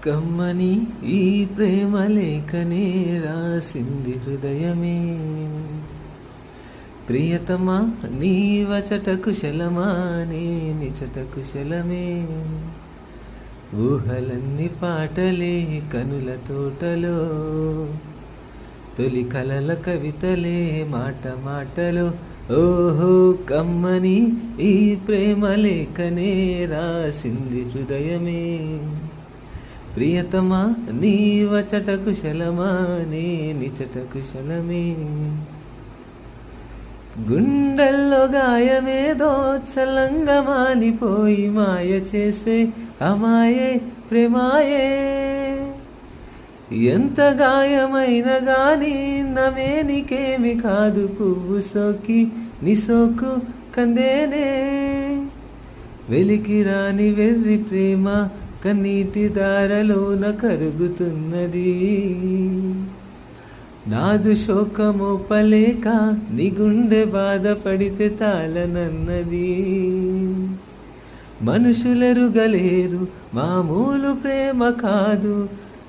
కమ్మని ఈ ప్రేమ లేఖనే రాసింది హృదయమే. ప్రియతమా నీ వచట కుశలమా నే నిచట కుశలమే. ఊహలన్నీ పాటలే కనుల తోటలో, తొలి కలల కవితలే మాట మాటలో. ఓహో కమ్మని ఈ ప్రేమ లేఖనే రాసింది హృదయమే. ప్రియతమా నీ వచట కుశలమా నే నిచట కుశలమే. గుండెల్లో గాయమేదో చల్లంగా మానిపోయి మాయ చేసే అమాయే ప్రేమాయే. ఎంత గాయమైన గాని నమేనికేమి కాదు, పువ్వు సోకి నీ సోకు కందేనే. వెలికి రాని వెర్రి ప్రేమ కన్నీటి దారలోన కరుగుతున్నది. నాదు శోకమోపలేక నీ గుండె బాధపడితే తాళనన్నది. మనుషులెరుగలేరు మామూలు ప్రేమ కాదు,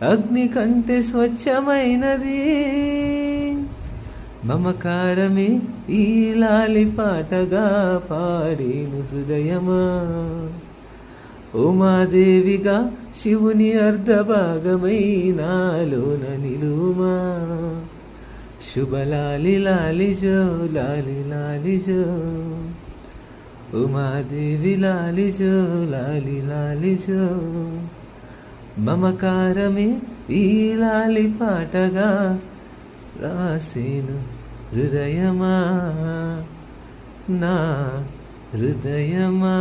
అగ్ని కంటే స్వచ్ఛమైనది. మమకారమే ఈ లాలి పాటగా పాడేను హృదయమా. ఉమాదేవిగా శివుని అర్ధభాగమై నాలోన నిలుమా. శుభలాలి లాలిజో లాలి లాలిజో, ఉమాదేవి లాలిజో లాలి లాలిజో. మమకారమే ఈ లాలి పాటగా రాసేను హృదయమా, నా హృదయమా.